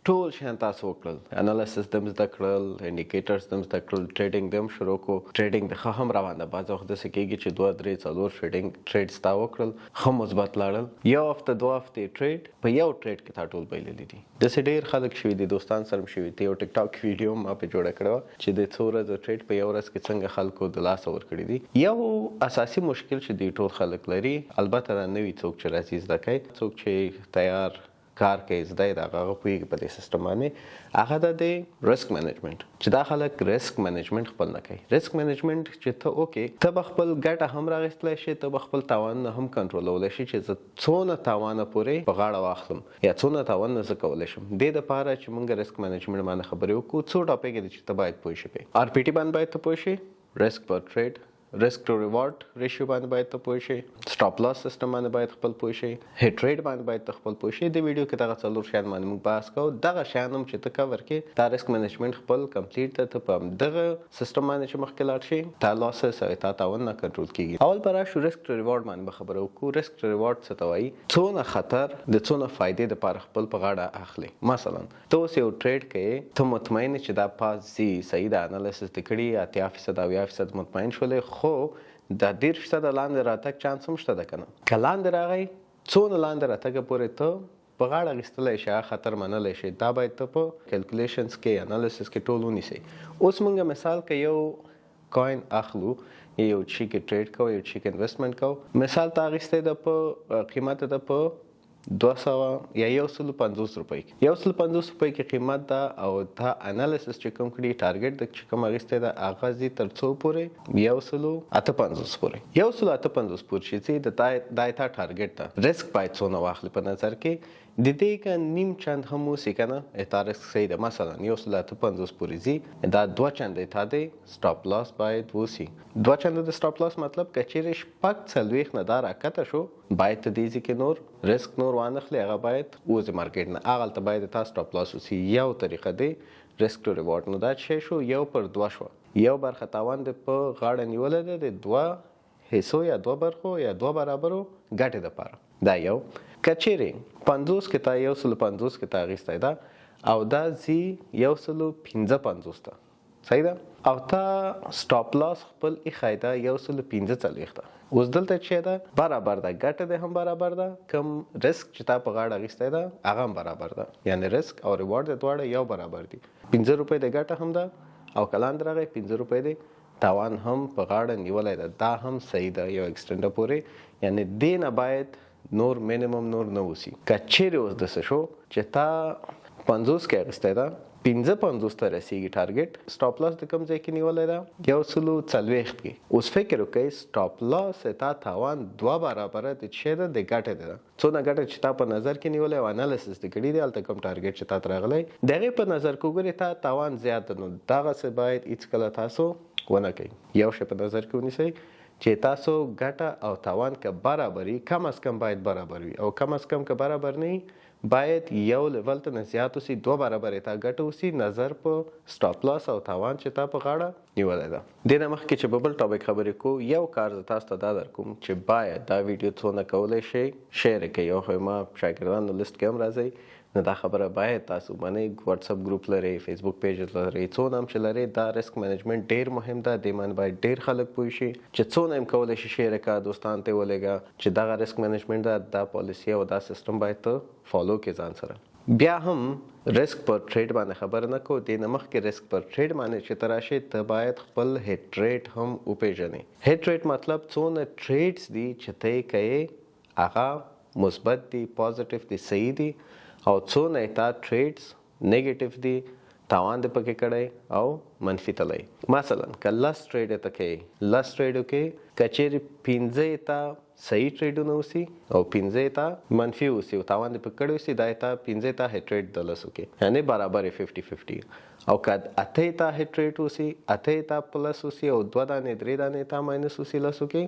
ټول شیان تاسو وکړل، انالیسس دم زده کړل، انډیکیټرز دم زده کړل، ټریډینګ دم شروع کو. ټریډینګ د ښه هم روان ده. بعض وخت داسې کېږي چې 2 3 4 ټریډز تا وکړل، ښه مثبت لاړل، یو هفته 2 هفتې ټریډ په یو ټریډ کې تا ټول بایللي دي. داسې ډېر خلک شوي دي، دوستان سره هم شوي دي. یو ټیک ټاک ویډیو ما پرې جوړه کړې وه چې د څو ورځو ټریډ په یو ورځ کې څنګه خلکو د لاسه ورکړي دي. یو اساسي مشکل چې دوی ټول خلک لري، البته دا نوي څوک چې راځي زده کوي، څوک چې تیار کار کوي زده یې د هغه پوهېږي په دې سیسټم باندې، هغه ده د ریسک مینجمنټ. چې دا خلک ریسک مینجمنټ خپل نه کوي. ریسک مینجمنټ چې ته وکړې، ته به خپل ګټه هم راغستلی شي، ته به خپل تاوانونه هم کنټرولولی شي چې زه څونه تاوانه پورې په غاړه واخلم یا څونه تاوانونه زه کولی شم. دې دپاره چې موږ ریسک مینجمنټ باندې خبرې وکړو، څو ټاپک دي چې ته باید پوه شي. آر پی ټي باندې باید ته پوه شي، ریسک پر ټریډ، ریسک ټو ریوارډ ریشیو باندې باید ته پوه شي، سټاپ لاس سیسټم باندې باید خپل پوه شي، هیټ ریټ باندې باید ته خپل پوه شي. د ویډیو کې دغه 4 شیان باندې موږ بحث کوو. دغه شیان هم چې ته کور کړې، دا ریسک مینجمنټ خپل کمپلیټ ته په همدغه سیسټم باندې چې مخکې لاړ شي، تا لاسز او تا تاوان نه کنټرول کېږي. اول به راشو ریسک ټو ریوارډ باندې به خبره وکړو. ریسک ټو ریوارډ څه ته وایي؟ څونه خطر د څونه فایدې دپاره خپل په غاړه اخلي. مثلا ته اوس یو ټریډ کوې، ته مطمئن چې دا پاس ځي، صحیح ده، انالیسس دې کړي، 80% 80% مطمئن شولې، خو دا 10% لاندې راتګ چانس هم شته ده که نه؟ که لاندې راغی، څونه لاندې راتګه پورې ته په غاړه اخیستلی شي، هغه خطر منلی شي. دا باید ته په کیلکولیشنز کې، انالیسس کې ټول ونیسئ. اوس موږ مثال که یو کوین اخلو، یو شي کې ټریډ کوو، یو شي کې انویسټمنټ کوو، مثال ته اخیستی ده په قیمت ده په 200 یا 150 روپۍ کې، 150 روپۍ کې قیمت ده، او دا انالیسس چې کوم کړي، ټارګټ د چې کوم اخیستی ده هغه ځي تر څو پورې؟ 158 پورې. 158 پورې چې ځي دا تا ټارګټ ده. ریسک باید څونه واخلي په نظر کې؟ د دې که نیم چند هم اوسي که نه، تا ریسک صحیح ده. مثلا 158 پورې ځي، دا 2 چنده تا دی سټاپ لاس باید وسي. 2 چنده د سټاپ لاس مطلب که چیرې 4 نه دا راکته شو، باید ته دې ځای کې نور ریسک نور وانخلي، هغه باید وځي مارکیټ نه، هغلته باید تا سټاپ لاس وسي. یو طریقه دی ریسک ټو ریوارډ. نو دا څه شو؟ 1/2 شوه. یو برخه تاوان د په غاړه نیولی ده د 2 حصو یا 2 برخو یا 2 برابرو ګټې دپاره. دا یو. که چیرې 50 کې تا 150 کې تا اخیستی ده، او دا ځي 155 ته، صحیح ده، او تا سټاپ لاس خپل ایښی ده 145 ته. اوس دلته چې ده برابر ده، ګټه دې هم برابر ده، کم ریسک چې تا په غاړه اخیستی ده هغه هم برابر ده. یعنې ریسک او ریوارډ د دواړه یو برابر دي. 15 روپۍ د ګټه هم ده، او که لاندې راغی 15 روپۍ د تاوان هم په غاړه نیولی ده. دا هم صحیح ده یو ایکسټنډه پورې. یعنې دې نه باید نور مینیمم نور نه وسي. که چیرې اوس داسې شو چې تا 50 کې اخیستی ده، 55 ته رسیږي ټارګټ، سټاپ لاس د کوم ځای کې نیولی ده؟ 140 کې. اوس فکر وکړئ، سټاپ لاس تا تاوان 2 برابره د څه ده؟ د ګټې ده. څونه ګټه چې تا په نظر کې نیولی او انالیسس دې کړي دی، هلته کوم ټارګټ چې تا ته راغلی، د هغې په نظر کې وګورئ تا تاوان زیات ده. نو دغسې باید هېڅکله تاسو ونه کوئ. یو شی په نظر کې ونیسئ چې تاسو ګټه او تاوان که برابر وي، کم از کم باید برابر وي، او کم از کم که برابر نه وي، باید یو لیول ته نه زیات اوسي، 2 برابرې تا ګټه اوسي، نظر په سټاپ لاس او تاوان چې تا په غاړه نیولی ده. دې نه مخکې چې په بل ټاپک خبرې کوو، یو کار زه تاسو ته دا در کوم چې باید دا ویډیو څونه کولی شئ شیر یې کوئ. او خو ما شاګردانو لسټ کې هم راځئ، نو دا خبره باید تاسو منئ. واتساپ ګروپ لرئ، فیسبوک پیج لرئ، څونه هم چې لرئ، دا ریسک مینجمنټ ډېر مهم ده. دې باندې باید ډېر خلک پوه شي چې څونه هم کولی شي شیر یې کړه، دوستانو ته یې ولېږه چې دغه ریسک مینجمنټ ده، دا پالیسي او دا سیسټم باید ته فالو کړې ځان سره. بیا هم ریسک پر ټریډ باندې خبره نه کوو. دې نه مخکې ریسک پر ټریډ باندې چې ته راشې، ته باید خپل هیټ ریټ هم وپېژنې. هیټ ریټ مطلب څونه ټریډز دي چې ته یې کوې هغه مثبت دي، پازیټیو دي، صحیح دي، او څونه یې تا ټریډز نیګیټیو دي، تاوان دې پکې کړی او منفي تللی. مثلا که 10 ټریډ ته کوې، 10 ټریډو کې که چیرې 15 یې تا صحیح ټریډونه اوسي او 15 یې تا منفي اوسي او تاوان دې پکې کړی اوسي، دا یې تا 15 تا هیټ ریټ د 10 کې، یعنې برابر یې 50-50. او که 8 یې تا هیټ ریټ اوسي، 8 یې تا پلس اوسي، او 2 دانې 3 دانې تا ماینس اوسي 10 کې،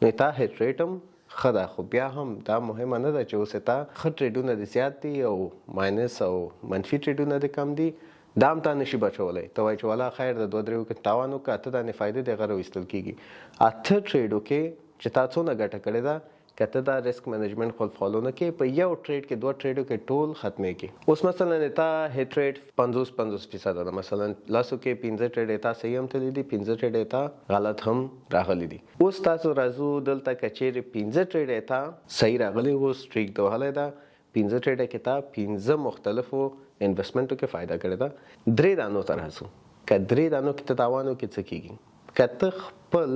نو تا هیټ ریټ هم ښه ده. خو بیا هم دا مهمه نه ده چې اوس یې تا ښه ټریډونه دې زیات دي او ماینس او منفي ټریډونه دې کم دي، دا هم تا نشي بچولی. ته وایي چې والا خیر د 2-3 کې تاوان وکړه، 8 دانې فایدې دې هغه راویستل کېږي. 8 ټریډو کې چې تا څونه ګټه کړې ده، کته دا ریسک مینجمنٹ خپل فالو نه کې په یو ټریډ کې دوه ټریډو کې ټول ختمې کې اوس مثلا تا هیټ ریټ 50% ده مثلا لاسو کې 15 ټریډ تا صحیح هم تللی دي 15 ټریډ تا غلط هم راغلي دي اوس تاسو راځو دلته کچېر 15 ټریډ تا صحیح راغلي وو سټریک د وهله دا 15 ټریډ کې تا 15 مختلفو انویسټمنټو کې فائدہ کړی دا درې دانو تر هڅو ک درې دانو کې تاوانو کې څه کیږي کته خپل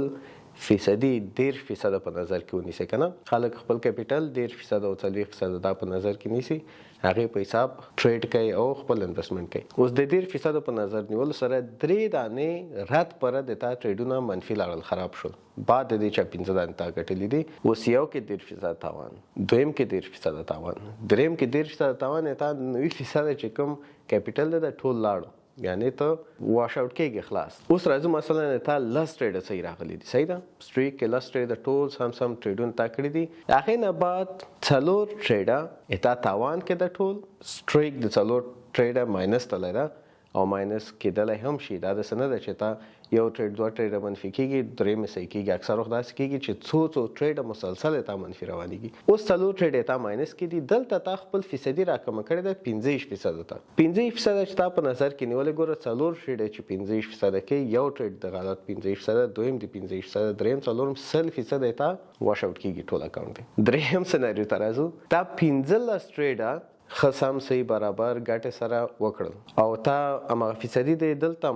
فیصدي 10% په نظر کې ونیسي کنه خلک خپل کیپیټل 10% او 40% دا په نظر کې نیسي هغه په حساب ټریډ کوي او خپل انویسټمنټ کوي اوس د 10% په نظر نیول سره درې دانې رات پر د تا ټریډونه منفي لاړل خراب شول بعد د دې چې 15 دانې تا ګټلې دي اوس یو کې 10% تاوان دویم کې 10% تاوان دریم کې 10% تاوان تا 9% چې کوم کیپیټل د ټول لاړو یعنی ته واش اوټ کېږي خلاص اوس راځو مثلا تا لس ټریډ صحیح راغلي دي صحیح ده سټریک کې لس ټریډ ټول سم ټریډونه تا کړی دي هغه نه بعد څلور ټریډه اته تاوان کې د ټول سټریک د څلور ټریډه ماینس تللی ده او ماینس کېدلی هم شي دا داسې نه ده چې تا یو ټریډ دوه ټریډه منفي کېږي درېیمې صحیح کېږي اکثر وخت داسې کېږي چې څو ټریډه مسلسل تا منفي روانېږي اوس څلور ټریډ تا ماینس کې دي دلته تا خپل فیصدي راکمه کړې ده 15% ته 15% چې تا په نظر کې نیولې ګوره څلور ټریډ چې 15% کې یو ټریډ د غلط 15% دویم د 15% درېیم څلورم 100% تا واش اوټ کېږي ټول اکاونټ درېیم سناریو ته راځو تا 15 ټریډه خصم صحیح برابر ګټه سره وکړل او تا امغه فیصدي دی دلته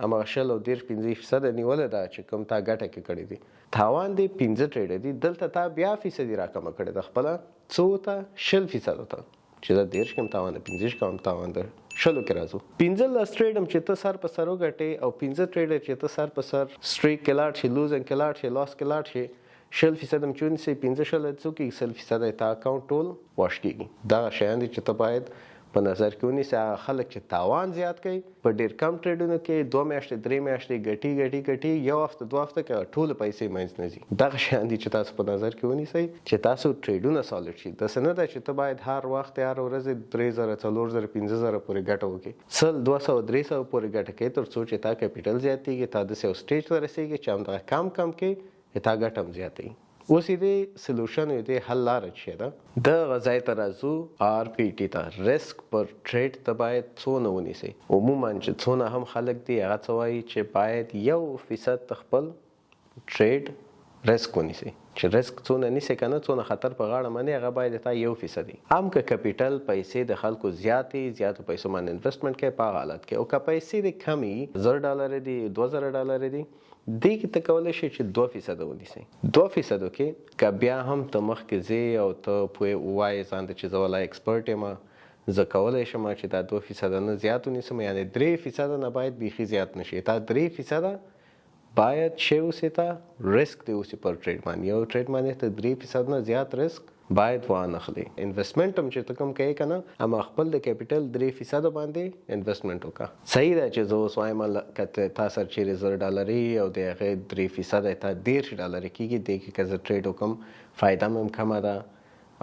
امغه شل او 15% نیول دا چې کوم تا ګټه کې کړی دي تاوان دی 15 ټریډ دی دلته تا بیا فیصدي راکمه کړی د خپل څو ته 0% ته چې دا 10 کم تاوان 15 کم تاوان در شلو کې راځو 15 ټریډ چې ته سر په سر وګټې او 15 ټریډ چې ته سر په سر سټریک کې لاړ شي لوز ان کې لاړ شي لاس کې لاړ شي 0% چون سي 15 څو کې 100% تا اکاونټ ټول واش کیږي دا شیان دي چې ته باید په نظر کې ونیسه خلک چې تاوان زیات کوي په ډیر کم ټریډونو کې 2 میاشتې 3 میاشتې ګټي یو هفته 2 هفته کې ټول پیسې مینځ نه ځي دا شیان دي چې تاسو په نظر کې ونیسئ چې تاسو ټریډونه سالډ شي د سند چې ته باید هر وخت هر ورځ 3000 4000 15000 پورې ګټه وکړي سل 200 300 پورې ګټه کوي تر څو چې تا کیپیټل زیاتېږي تا د سیو سټیج ته رسېږي چې همدغه کم کې تا ګټه هم زیاتېږي اوس دې سلوشن دې حل لاره چې ده د غذای ته راځو آر پی ټي ته ریسک پر ټریډ ته باید څونه ونیسئ عموما چې څونه هم خلک دي هغه څه وایي چې باید 1% خپل ټریډ ریسک ونیسئ چې ریسک څونه نیسئ که نه څونه خطر په غاړه منې هغه باید تا 1% هم که کپیټل پیسې د خلکو زیاتو پیسو باندې انویسټمنټ کوي په هغه حالت کې او که پیسې د کمې $10 دي $2000 دي دې کې ته کولی شي چې 2% ونیسئ 2% کې که بیا هم ته مخکې ځې او ته پوهې ووایې ځان ته چې زه والله ایکسپرټ یم زه کولی شم چې دا 2% نه زیات ونیسم یعنې 3% نه باید بیخي زیات نشي تا 3% باید شی اوسې ته ریسک دی اوسې پر ټریډ باندې یو ټریډ باندې ته 3% نه زیات ریسک باید وانخلي انویسټمنټ هم چې ته کوم کوې که نه اما خپل د کیپیټل 3% باندې انویسټمنټ وکړه صحیح ده چې زه اوس وایم که تا سره چیرې $10 او د هغې 3% تا $10 کېږي دې کې که زه ټریډ وکړم فایده مې هم کمه ده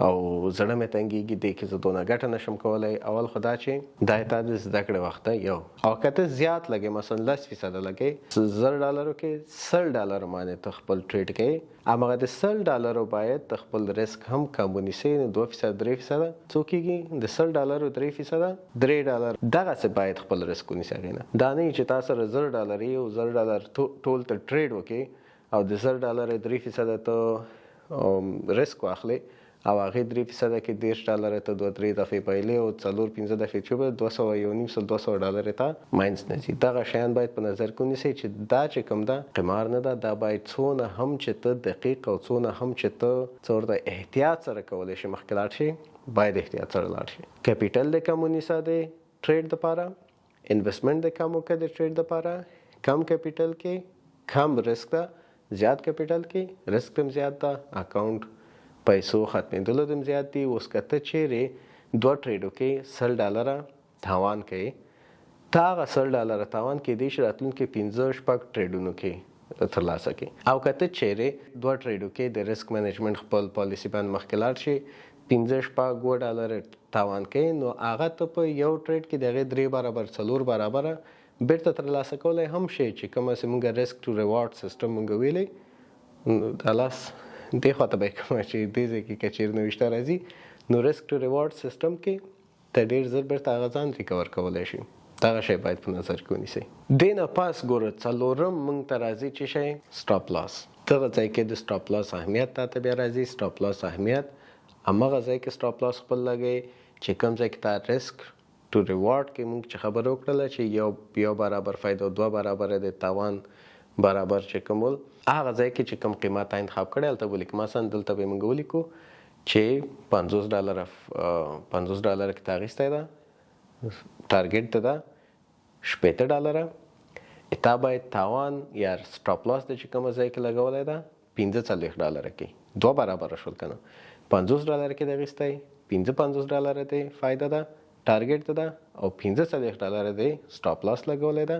او زړه مې تنګېږي دې کې زه دونه ګټه نشم کولی اول خو دا چې دا تا د زده کړې وخت ده یو او که ته زیات لګې مثلا 10% لګې $10 کې $100 باندې ته خپل ټریډ کوې همغه د $100 باید ته خپل ریسک هم کم ونیسئ نو 2% 3% څو کېږي د $100 3% $3 دغسې باید خپل ریسک ونیسئ هغې نه دا نه چې تا سره $10 او $10 ټول ته ټریډ وکړې او د $100 3% ته ریسک واخلې او هغې 3% کې $10 ته 2-3 دفعې پیلې او 4-5 دفعې چې به $200 ته ماینس نه ځي دغه شیان باید په نظر کې ونیسئ چې دا چې کوم ده قمار نه ده دا باید څونه هم چې ته دقیق او څونه هم چې ته څه ورته احتیاط سره کولی شي مخکې لاړ شي باید احتیاط سره لاړ شي کیپیټل د کم ونیسه د ټریډ دپاره انویسټمنټ د کم وکړه د ټریډ دپاره کم کیپیټل کې کم ریسک ده زیات کیپیټل کې ریسک هم زیات ده اکاونټ پیسو ختمېدلو هم زیات دي اوس که ته چیرې 2 ټریډو کې $100 تاوان کوې تا هغه $100 تاوان کېدی شي راتلونکي 15-16 ټریډونو کې ترلاسه کړې او که ته چیرې 2 ټریډو کې د ریسک مینجمنټ خپل پالیسي باندې مخکې لاړ شي $15-16 تاوان کوې نو هغه ته په یو ټریډ کې د هغې 3 برابر 4 برابره بیرته ترلاسه کولی هم شي چې کومه چې موږ ریسک ټو ریوارډ سیسټم موږ ویلی دا لاس دې خواته به کوم چې دې ځای کې که چېرې نوشته راځي نو ریسک ټو ریوارډ سیسټم کې ته ډېر زر بیرته هغه ځان ریکور کولی شي. دغه شی باید په نظر کې ونیسئ. دې نه پاس ګوره څلورم موږ ته راځي چې شی سټاپ لاس. دغه ځای کې د سټاپ لاس اهمیت تا ته بیا راځي. سټاپ لاس اهمیت همغه ځای کې سټاپ لاس خپل لګئ چې کوم ځای کې تا ریسک ټو ریوارډ کې موږ چې خبره وکړله چې یو برابر فایده او 2 برابره د تاوان برابر چې کوم ول هغه ځای کې چې کوم قیمت تا انتخاب کړی هلته به ولیکو. مثلا دلته به موږ ولیکو چې $50 کې تا اخیستی ده، ټارګېټ ته ده $60. تا باید تاوان یا سټاپ لاس د چې کومه ځای کې لګولی ده $45 کې 2 برابره شول که نه. $50 کې د اخیستی، $55 دی فایده ده ټارګېټ ته ده او $45 دی سټاپ لاس لګولی ده.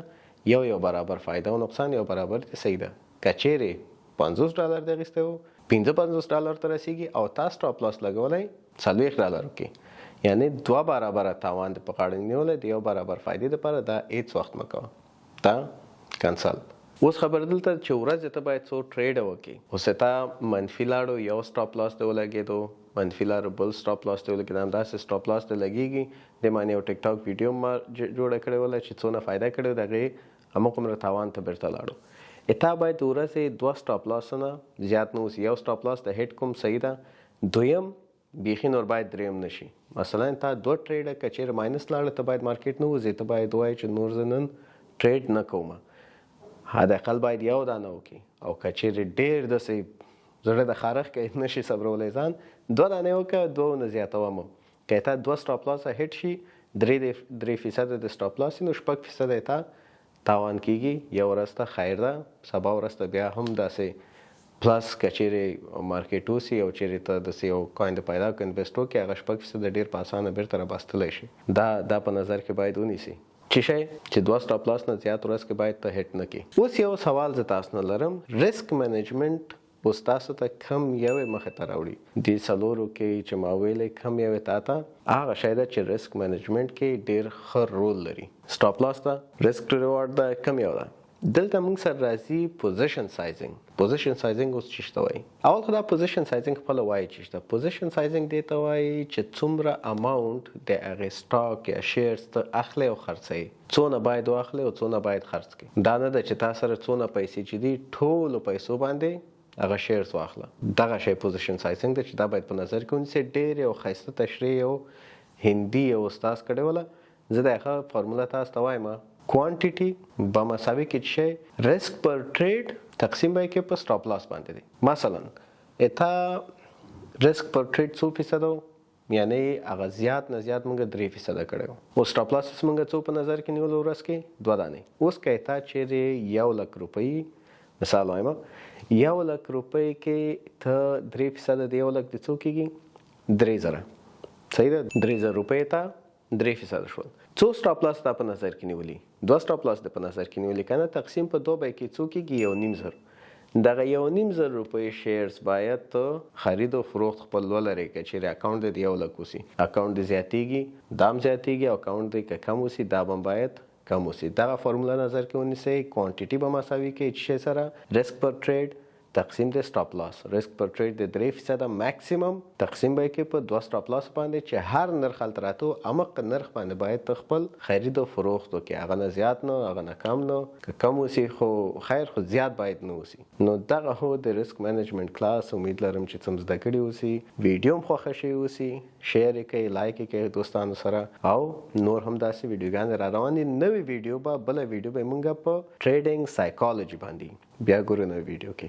یو برابر فایده او نقصان یو برابر دی. صحیح ده. که چیرې $50 دی اخیستی و $55 ته رسیږي او تا سټاپ لاس لګولی $40 کې، یعنی 2 برابره تاوان د په غاړه نیولی د 1 برابر فایدې دپاره. دا هېڅ وخت مه کوه، دا کنسل. اوس خبر دلته چې ورځې ته باید څو ټریډه وکړي. اوس تا منفي لاړو یو سټاپ لاس ته ولګېدو، منفي لاړو بل سټاپ لاس ته ولګېدو، همداسې سټاپ لاس ته لګېږي. د معنې یو ټیک ټاک ویډیو ما جوړه کړې وله چې څونه فایده کړې و، د هغې هماغومره تاوان ته بیرته لاړو. تا باید د ورځې 2 سټاپ لاسونه زیات نه اوسي. یو سټاپ لاس د هیټ کوم صحیح ده، دویم بیخي نور باید دریم نشي. مثلا تا 2 ټریډه که چیرې ماینس لاړه ته باید مارکیټ نه وځې، ته باید ووایې چې نور زه نن ټریډ نه کوم. حداقل باید یو دانه وکړي او که چیرې ډېر داسې زړه د خارښ کوي نشي صبرولی ځان 2 دانې وکړه، 2 نه زیاتوه مو. که تا 2 سټاپ لاسه هیټ شي 3% د سټاپ لاس نو 6% تا تاوان کېږي. یو ورځ ته خیر ده، سبا ورځ ته بیا هم داسې پلس که چیرې مارکیټ اوسي او چیرې ته داسې یو کوین د پیدا کړو انویسټ وکړې هغه 6% ډېر په اسانه بیرته راباستلی شي. دا په نظر کې باید ونیسي چې شی چې 2 سټاپ لاس نه زیات ورځ کې باید ته هیټ نه کړي. اوس یو سوال زه تاسو نه لرم، ریسک مینجمنټ اوس تاسو ته کم یوې مخې ته راوړي. دې څلورو کې چې ما ویلی کم یوې تا ته هغه شی ده چې ریسک مینجمنټ کې ډېر ښه رول لري. سټاپ لاس ده، ریسک ټو ریوارډ ده، کم یو ده. دلته موږ سره راځي پوزیشن سایزینګ. پوزیشن سایزینګ اوس څه ته وایي؟ اول خو دا پوزیشن سایزینګ خپله وایي چې شته. پوزیشن سایزینګ دې ته وایي چې څومره اماونټ د هغې سټاک یا شیرز ته اخلی او خرڅوي، څونه باید واخلی او څونه باید خرڅ کړي. دا نه ده چې تا سره څونه پیسې چې دي ټولو پیسو باندې هغه شیرز واخله. دغه شی پوزیشن سایزینګ ده چې دا باید په نظر کې ونیسئ. ډېر یو ښایسته تشریح یو هندي یو استاذ کړې وله، زه د هغه فارموله تاسو ته وایم. کوانټیټي به مساوي کې چې ریسک پر ټریډ تقسیم به کې په سټاپ لاس باندې دی. مثلا تا ریسک پر ټریډ 100% و، یعنی هغه زیات نه زیات موږ 3% کړی و. اوس سټاپ لاس موږ څو په نظر کې نیولو ورځ کې 2 دانې. اوس که تا چیرې 1,00,000 روپۍ مثال وایم، 1,00,000 روپۍ کې ته 3% د 1,00,000 د څو کېږي 3,000. صحیح ده. 3,000 روپۍ ته 3% شول. څو سټاپ لاس تا په نظر کې نیولي؟ 2 سټاپ لاس د په نظر کې نیولي که نه. تقسیم په 2 کې څو کېږي 1,500. دغه 1,500 روپۍ شیرز باید ته خرید او فروخت خپل ولرې که چیرې اکاونټ دې 1,00,000 اوسي. اکاونټ دې زیاتېږي دام زیاتېږي او اکاونټ دې که کم اوسي دا به باید کم اوسي. دغه فارموله نظر کې ونیسئ. کوانټیټي به مساوي کې چې شی سره ریسک پر ټریډ تقسیم د سټاپ لاس. ریسک پر ټریډ د 3% میکسیمم تقسیم به کې په 2 سټاپ لاس باندې چې هر نرخ هلته راته امق نرخ باندې باید ته خپل خرید او فروخت وکړې. هغه نه زیات نه، هغه نه کم نه. که کم اوسي خو خیر، خو زیات باید نه اوسي. نو دغه هو د ریسک مینجمنټ کلاس. امید لرم چې څه زده کړي اوسي. ویډیو هم خوښه شوي اوسي. شیر یې کړئ، لایک یې کړئ دوستانو سره او نور هم داسې ویډیوګانې را روان دي. نوې ویډیو به بله ویډیو به موږ په ټریډینګ سایکالوجي باندې بیا ګورو نوې ویډیو کې.